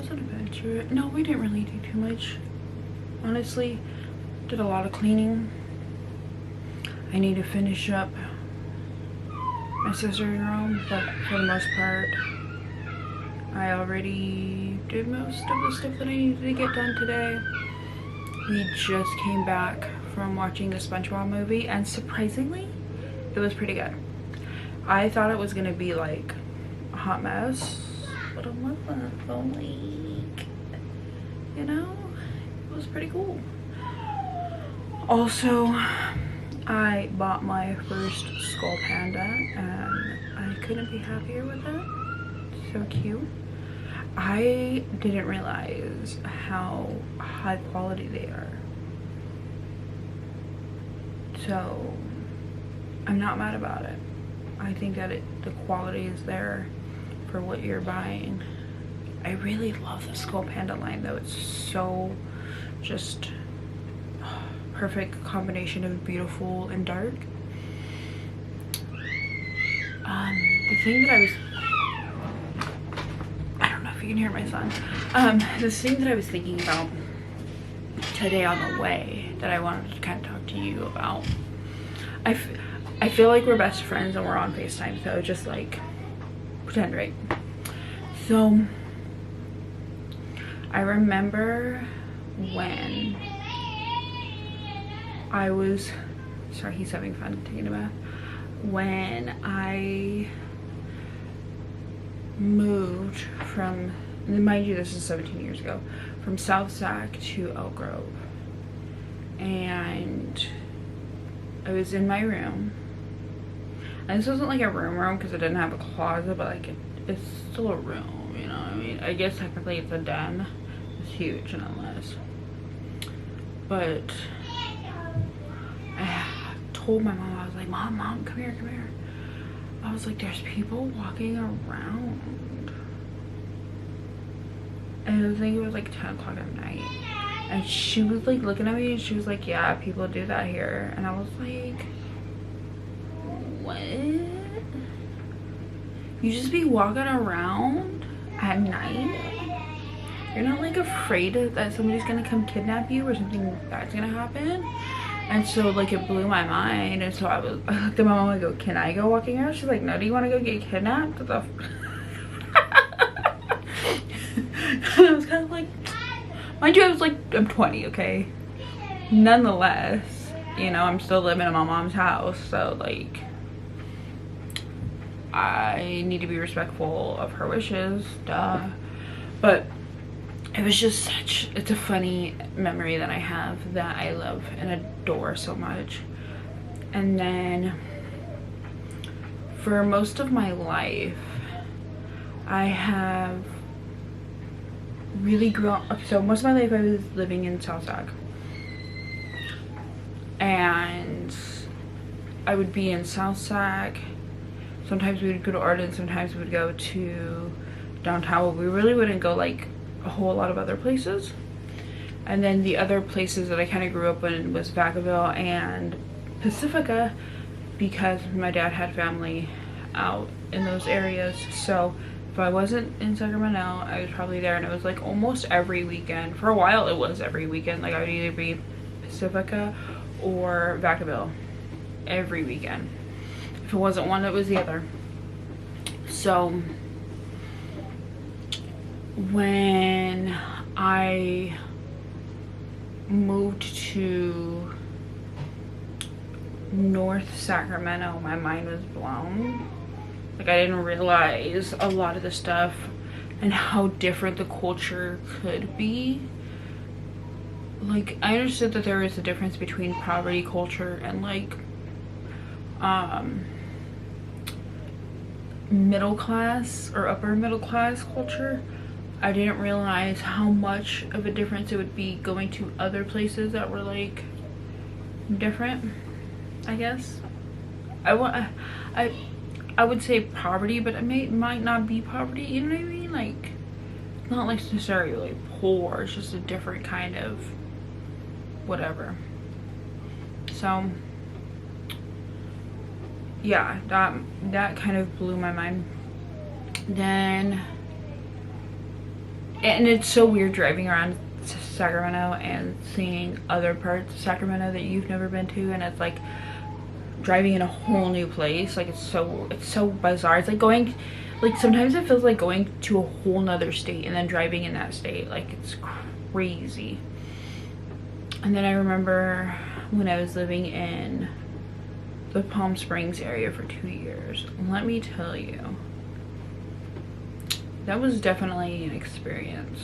was an adventure. No, we didn't really do too much. Honestly, did a lot of cleaning. I need to finish up my sister's room, but for the most part, I already did most of the stuff that I needed to get done today. We just came back from watching the SpongeBob movie, and surprisingly, it was pretty good. I thought it was gonna be like a hot mess, but it wasn't. Like, you know, it was pretty cool. Also, I bought my first skull panda, and I couldn't be happier with it. So cute. I didn't realize how high quality they are. So I'm not mad about it. I think that the quality is there for what you're buying. I really love the skull panda line though. It's so just perfect combination of beautiful and dark. The thing that I don't know if you can hear my son. The thing that I was thinking about today on the way that I wanted to kind of talk to you about. I feel like we're best friends and we're on FaceTime, so just like pretend, right? So I remember when I was, sorry, he's having fun taking a bath. When I moved from, mind you, this is 17 years ago, from South Sac to Elk Grove, and I was in my room, and this wasn't like a room because it didn't have a closet, but like it's still a room, you know what I mean? I guess technically it's a den. It's huge nonetheless, but I told my mom, I was like, mom, come here. I was like, there's people walking around. And I think it was like 10 o'clock at night. And she was like looking at me and she was like, yeah, people do that here. And I was like, what? You just be walking around at night? You're not like afraid that somebody's gonna come kidnap you or something bad's gonna happen? And so like it blew my mind, and so I looked at my mom and I go, can I go walking around? She's like, no, do you want to go get kidnapped? And I was kind of like, mind you, I'm 20, okay? Nonetheless, you know, I'm still living in my mom's house, so like I need to be respectful of her wishes, duh. But it was just it's a funny memory that I have that I love and adore so much. And then for most of my life, I have really grown up. So most of my life I was living in South Sac, and I would be in South Sac. Sometimes we would go to Arden, sometimes we would go to downtown, but we really wouldn't go like a whole lot of other places. And then the other places that I kind of grew up in was Vacaville and Pacifica, because my dad had family out in those areas. So if I wasn't in Sacramento, I was probably there, and it was like almost every weekend. For a while it was every weekend. Like I would either be Pacifica or Vacaville every weekend. If it wasn't one, it was the other. So when I moved to North Sacramento, my mind was blown. Like I didn't realize a lot of the stuff and how different the culture could be. Like I understood that there is a difference between poverty culture and like middle class or upper middle class culture. I didn't realize how much of a difference it would be going to other places that were like different, I guess. I would say poverty, but it might not be poverty, you know what I mean? Like not like necessarily like poor, it's just a different kind of whatever. So yeah, that kind of blew my mind. Then and it's so weird driving around Sacramento and seeing other parts of Sacramento that you've never been to, and it's like driving in a whole new place. Like it's so bizarre. It's like going, like sometimes it feels like going to a whole nother state and then driving in that state. Like it's crazy. And then I remember when I was living in the Palm Springs area for 2 years. Let me tell you, that was definitely an experience,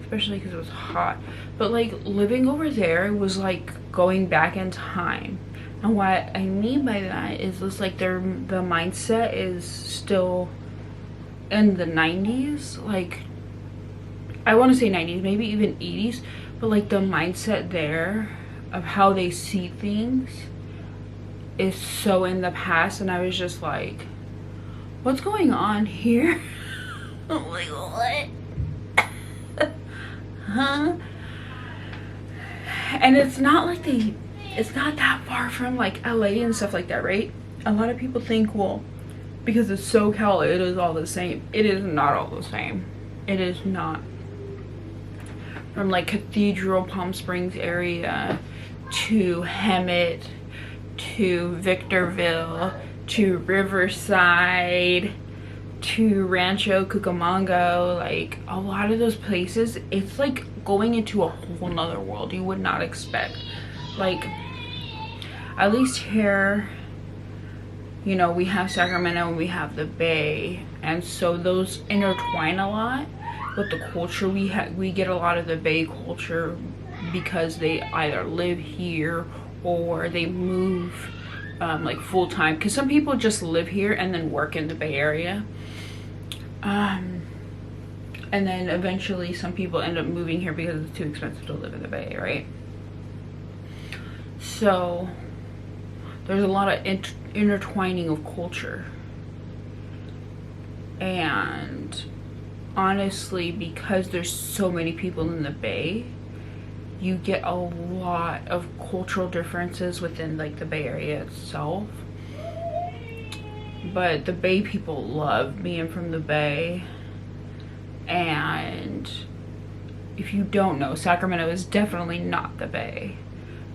especially because it was hot. But like living over there was like going back in time. And what I mean by that is just like the mindset is still in the 90s. Like I want to say 90s, maybe even 80s, but like the mindset there of how they see things is so in the past. And I was just like, what's going on here? I'm like, what? Huh? And it's not like it's not that far from like LA and stuff like that, right? A lot of people think, well, because it's SoCal, it is all the same. It is not all the same. It is not. From like Cathedral, Palm Springs area to Hemet to Victorville to Riverside to Rancho Cucamonga, like a lot of those places, it's like going into a whole nother world you would not expect. Like at least here, you know, we have Sacramento and we have the Bay, and so those intertwine a lot with the culture. We get a lot of the Bay culture because they either live here or they move like full-time, because some people just live here and then work in the Bay Area, and then eventually some people end up moving here because it's too expensive to live in the Bay, right? So there's a lot of intertwining of culture. And honestly, because there's so many people in the Bay, you get a lot of cultural differences within like the Bay Area itself. But the Bay people love being from the Bay. And if you don't know, Sacramento is definitely not the Bay.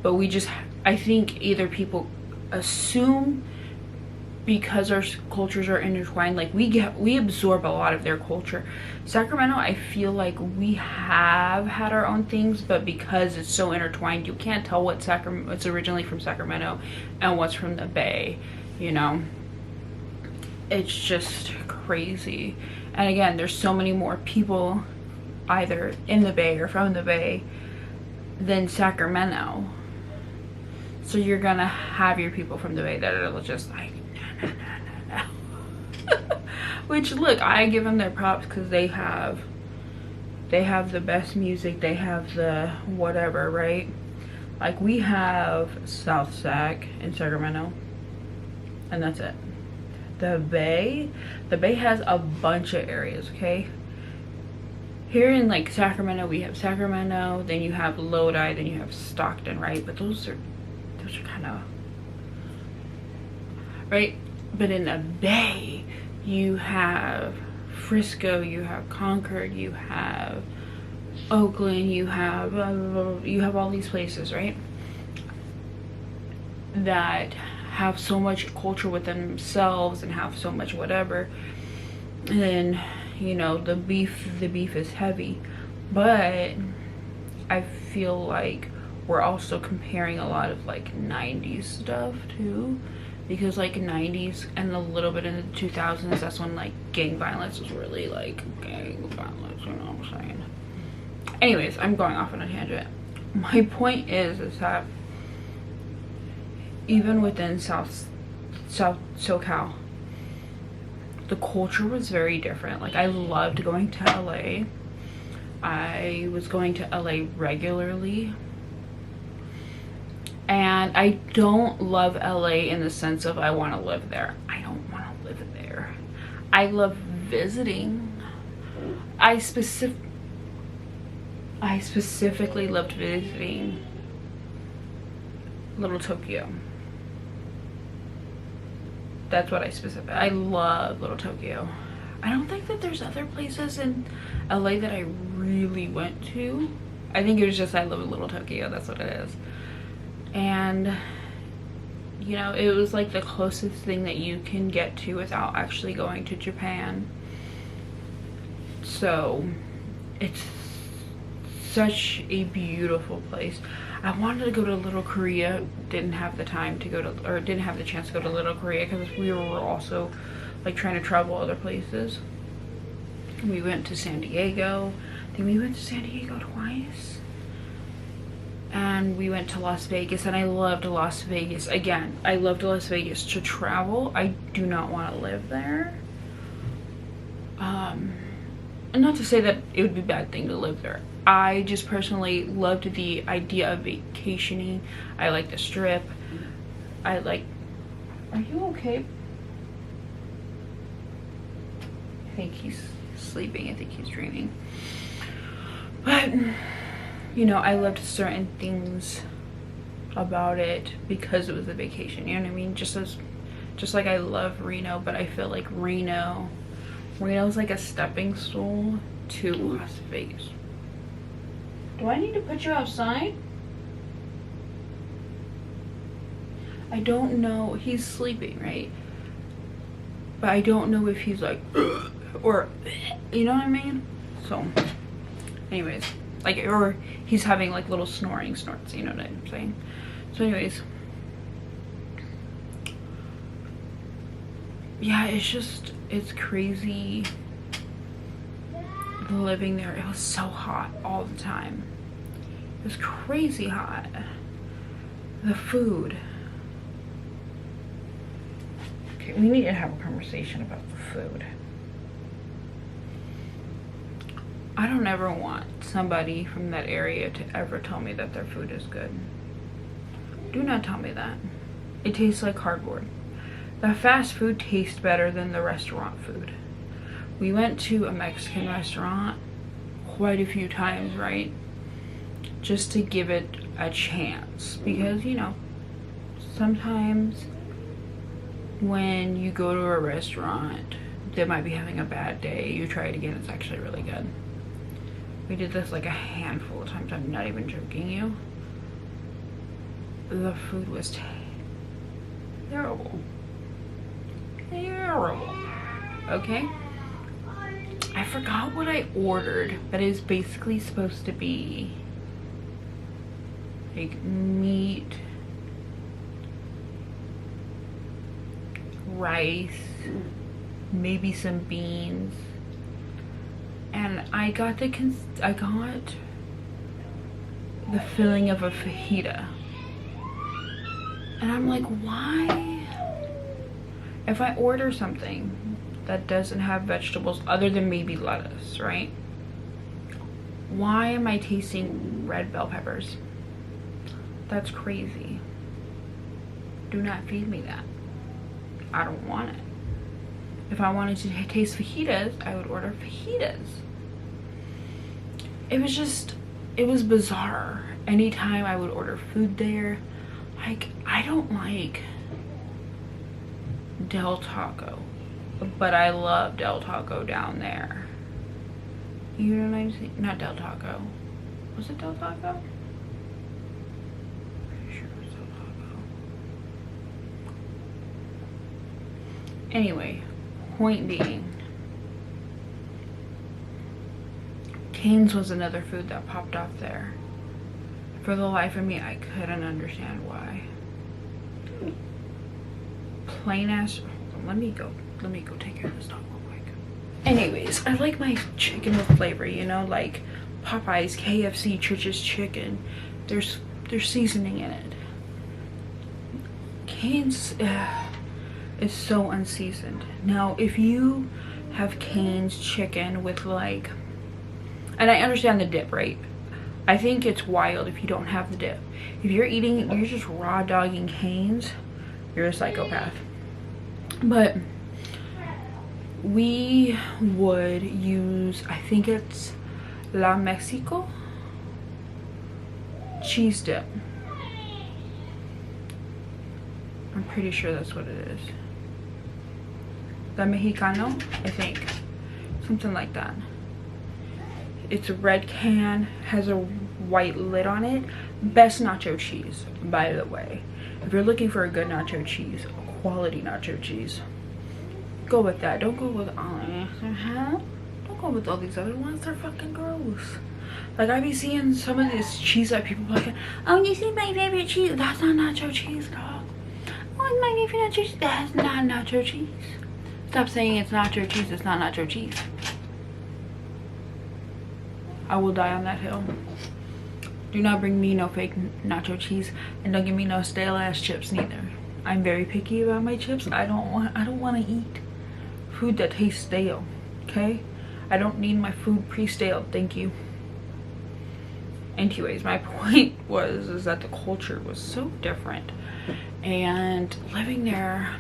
But we just, I think either people assume because our cultures are intertwined, like we absorb a lot of their culture. Sacramento, I feel like we have had our own things, but because it's so intertwined, you can't tell what's originally from Sacramento and what's from the Bay, you know? It's just crazy. And again, there's so many more people either in the Bay or from the Bay than Sacramento. So you're gonna have your people from the Bay that are just like, no. Which, look, I give them their props because they have the best music, they have the whatever, right? Like we have South Sac in Sacramento, and that's it. The Bay has a bunch of areas, okay? Here in like Sacramento, we have Sacramento, then you have Lodi, then you have Stockton, right? But those are kind of, right? But in the Bay, you have Frisco, you have Concord, you have Oakland, you have all these places, right? That have so much culture within themselves and have so much whatever. And then, you know, the beef is heavy. But I feel like we're also comparing a lot of like 90s stuff too, because like 90s and a little bit in the 2000s, that's when like gang violence was really like gang violence, you know what I'm saying? Anyways, I'm going off on a tangent. My point is that even within South SoCal, the culture was very different. Like I loved going to LA. I was going to LA regularly. And I don't love LA in the sense of I want to live there. I don't want to live there. I love visiting. I specifically loved visiting Little Tokyo. That's what I love Little Tokyo. I don't think that there's other places in LA that I really went to. I think it was just I live in Little Tokyo, that's what it is. And you know, it was like the closest thing that you can get to without actually going to Japan. So it's such a beautiful place. I wanted to go to Little Korea, didn't have the time to go to, or didn't have the chance to go to Little Korea because we were also like trying to travel other places. We went to San Diego. I think we went to San Diego twice. And we went to Las Vegas, and I loved Las Vegas. Again, I loved Las Vegas to travel. I do not want to live there. And not to say that it would be a bad thing to live there. I just personally loved the idea of vacationing. I like the Strip. I like... Are you okay? I think he's sleeping. I think he's dreaming. But... you know, I loved certain things about it because it was a vacation, you know what I mean? Just like I love Reno, but I feel like Reno's like a stepping stool to Las Vegas. Do I need to put you outside? I don't know. He's sleeping, right? But I don't know if he's like, or, you know what I mean? So, anyways. Like, or he's having like little snoring snorts, you know what I'm saying? So anyways, yeah, it's crazy living there. It was so hot all the time. It was crazy hot. The food. Okay, we need to have a conversation about the food. I don't ever want somebody from that area to ever tell me that their food is good. Do not tell me that. It tastes like cardboard. The fast food tastes better than the restaurant food. We went to a Mexican restaurant quite a few times, right? Just to give it a chance. Because, you know, sometimes when you go to a restaurant, they might be having a bad day. You try it again, it's actually really good. We did this like a handful of times. I'm not even joking you. The food was terrible. Terrible. Okay? I forgot what I ordered, but it's basically supposed to be like meat, rice, maybe some beans. And I got the feeling of a fajita. And I'm like, why? If I order something that doesn't have vegetables other than maybe lettuce, right? Why am I tasting red bell peppers? That's crazy. Do not feed me that. I don't want it. If I wanted to taste fajitas, I would order fajitas. It was bizarre. Anytime I would order food there, like, I don't like Del Taco, but I love Del Taco down there. You know what I'm saying? Not Del Taco. Was it Del Taco? Pretty sure it was Del Taco. Anyway, point being, Cane's was another food that popped off there. For the life of me, I couldn't understand why. Plain ass. Hold on, let me go take care of this dog real quick. Anyways, I like my chicken with flavor, you know, like Popeyes, KFC, Church's chicken. There's seasoning in it. Cane's is so unseasoned. Now, if you have Cane's chicken with like, and I understand the dip, right? I think it's wild if you don't have the dip. If you're just raw dogging Cane's, you're a psychopath. But we would use, I think it's La Mexico cheese dip. I'm pretty sure that's what it is. La Mexicano, I think. something like that. It's a red can, has a white lid on it. Best nacho cheese, by the way. If you're looking for a good nacho cheese, quality nacho cheese, go with that. Don't go with don't go with all these other ones. They're fucking gross. Like, I be seeing some of this cheese that people are like, oh, you see my favorite cheese? That's not nacho cheese, dog. Oh, my favorite nacho cheese. That's not nacho cheese. Stop saying it's nacho cheese. It's not nacho cheese. I will die on that hill. Do not bring me no fake nacho cheese, and don't give me no stale ass chips neither. I'm very picky about my chips. I don't want to eat food that tastes stale. Okay? I don't need my food pre-stale. Thank you. Anyways, my point is that the culture was so different, and living there,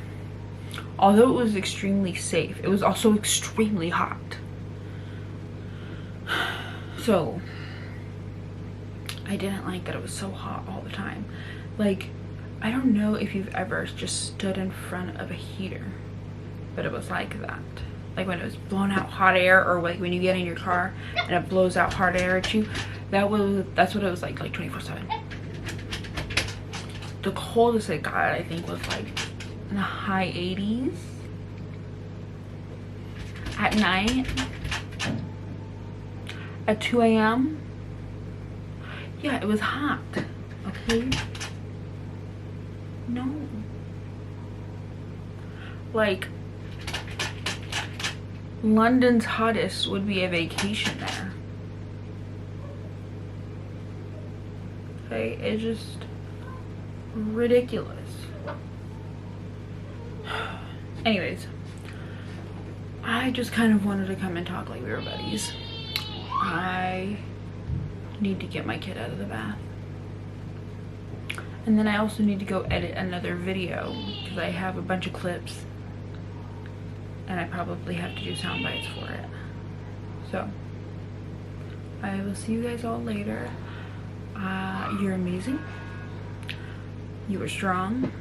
although it was extremely safe, it was also extremely hot. So I didn't like that it was so hot all the time. Like, I don't know if you've ever just stood in front of a heater, but it was like that. Like when it was blowing out hot air, or like when you get in your car and it blows out hot air at you. That's what it was like 24/7. The coldest it got, I think, was like in the high 80s at night at 2 a.m. Yeah, it was hot. Okay. No. Like, London's hottest would be a vacation there. Okay, it's just ridiculous. Anyways, I just kind of wanted to come and talk like we were buddies. I need to get my kid out of the bath. And then I also need to go edit another video because I have a bunch of clips and I probably have to do sound bites for it. So I will see you guys all later. You're amazing. You are strong.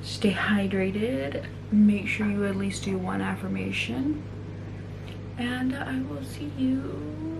Stay hydrated. Make sure you at least do one affirmation. And I will see you